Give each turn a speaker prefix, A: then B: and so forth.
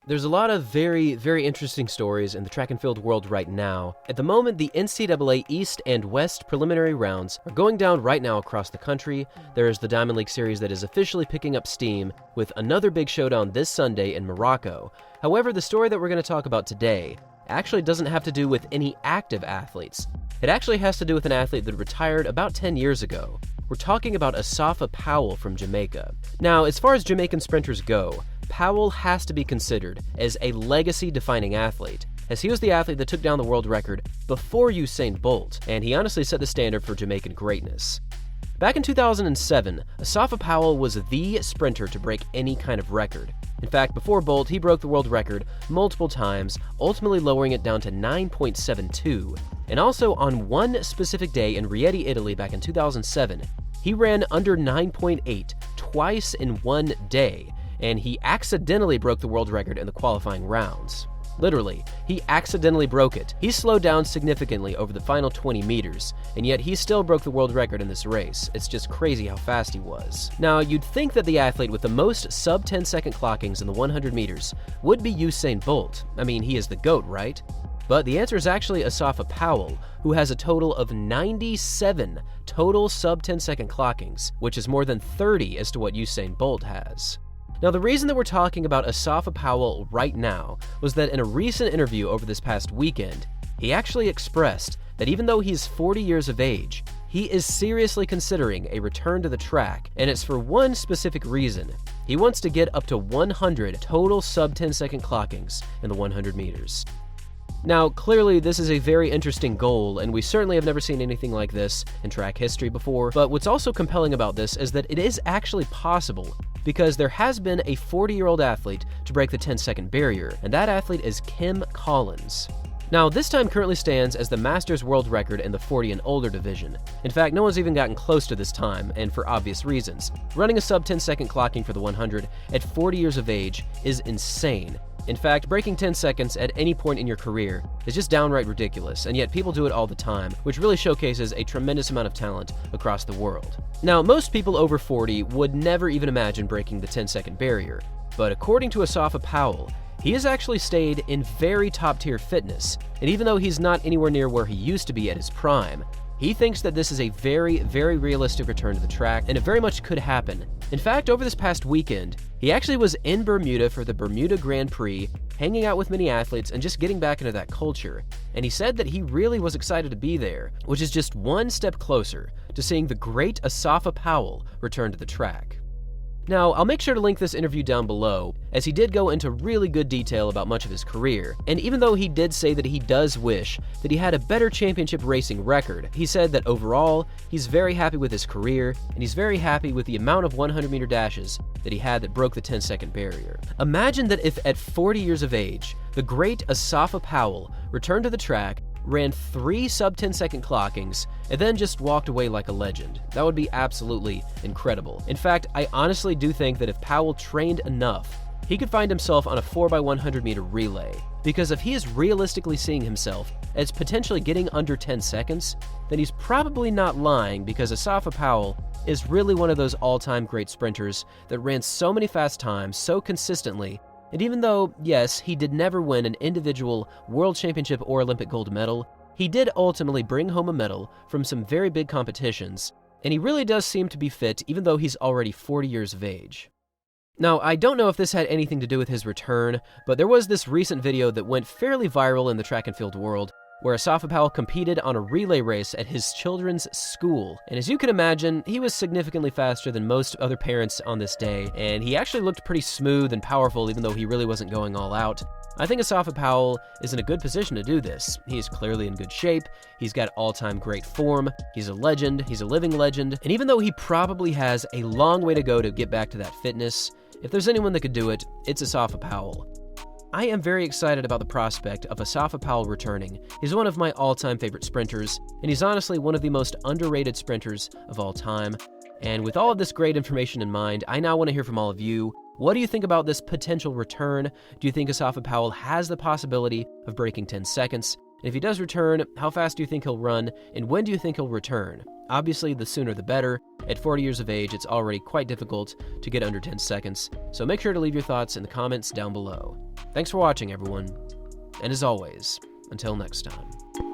A: There's a lot of very, very interesting stories in the track and field world right now. At the moment, the NCAA East and West preliminary rounds are going down right now across the country. There is the Diamond League Series that is officially picking up steam with another big showdown this Sunday in Morocco. However, the story that we're going to talk about today actually doesn't have to do with any active athletes. It actually has to do with an athlete that retired about 10 years ago. We're talking about Asafa Powell from Jamaica. Now, as far as Jamaican sprinters go, Powell has to be considered as a legacy-defining athlete, as he was the athlete that took down the world record before Usain Bolt, and he honestly set the standard for Jamaican greatness. Back in 2007, Asafa Powell was the sprinter to break any kind of record. In fact, before Bolt, he broke the world record multiple times, ultimately lowering it down to 9.72. And also, on one specific day in Rieti, Italy back in 2007, he ran under 9.8 twice in one day, and he accidentally broke the world record in the qualifying rounds. Literally, he accidentally broke it. He slowed down significantly over the final 20 meters, and yet he still broke the world record in this race. It's just crazy how fast he was. Now, you'd think that the athlete with the most sub-10-second clockings in the 100 meters would be Usain Bolt. I mean, he is the GOAT, right? But the answer is actually Asafa Powell, who has a total of 97 total sub-10-second clockings, which is more than 30 as to what Usain Bolt has. Now, the reason that we're talking about Asafa Powell right now was that in a recent interview over this past weekend, he actually expressed that even though he's 40 years of age, he is seriously considering a return to the track, and it's for one specific reason. He wants to get up to 100 total sub-10-second clockings in the 100 meters. Now, clearly this is a very interesting goal, and we certainly have never seen anything like this in track history before, but what's also compelling about this is that it is actually possible, because there has been a 40-year-old athlete to break the 10-second barrier, and that athlete is Kim Collins. Now, this time currently stands as the Masters world record in the 40 and older division. In fact, no one's even gotten close to this time, and for obvious reasons. Running a sub-10-second clocking for the 100 at 40 years of age is insane. In fact, breaking 10 seconds at any point in your career is just downright ridiculous, and yet people do it all the time, which really showcases a tremendous amount of talent across the world. Now, most people over 40 would never even imagine breaking the 10-second barrier, but according to Asafa Powell, he has actually stayed in very top-tier fitness, and even though he's not anywhere near where he used to be at his prime, he thinks that this is a very, very realistic return to the track, and it very much could happen. In fact, over this past weekend, he actually was in Bermuda for the Bermuda Grand Prix, hanging out with many athletes and just getting back into that culture. And he said that he really was excited to be there, which is just one step closer to seeing the great Asafa Powell return to the track. Now, I'll make sure to link this interview down below, as he did go into really good detail about much of his career, and even though he did say that he does wish that he had a better championship racing record, he said that overall, he's very happy with his career, and he's very happy with the amount of 100-meter dashes that he had that broke the 10-second barrier. Imagine that if at 40 years of age, the great Asafa Powell returned to the track, ran 3 sub-10-second clockings, and then just walked away like a legend. That would be absolutely incredible. In fact, I honestly do think that if Powell trained enough, he could find himself on a 4x100-meter relay. Because if he is realistically seeing himself as potentially getting under 10 seconds, then he's probably not lying, because Asafa Powell is really one of those all-time great sprinters that ran so many fast times so consistently. And even though, yes, he did never win an individual world championship or Olympic gold medal, he did ultimately bring home a medal from some very big competitions, and he really does seem to be fit even though he's already 40 years of age. Now, I don't know if this had anything to do with his return, but there was this recent video that went fairly viral in the track and field world, where Asafa Powell competed on a relay race at his children's school. And as you can imagine, he was significantly faster than most other parents on this day, and he actually looked pretty smooth and powerful even though he really wasn't going all out. I think Asafa Powell is in a good position to do this. He's clearly in good shape, he's got all-time great form, he's a legend, he's a living legend, and even though he probably has a long way to go to get back to that fitness, if there's anyone that could do it, it's Asafa Powell. I am very excited about the prospect of Asafa Powell returning. He's one of my all-time favorite sprinters, and he's honestly one of the most underrated sprinters of all time. And with all of this great information in mind, I now want to hear from all of you. What do you think about this potential return? Do you think Asafa Powell has the possibility of breaking 10 seconds? And if he does return, how fast do you think he'll run, and when do you think he'll return? Obviously, the sooner the better. At 40 years of age, it's already quite difficult to get under 10 seconds, so make sure to leave your thoughts in the comments down below. Thanks for watching, everyone. And as always, until next time.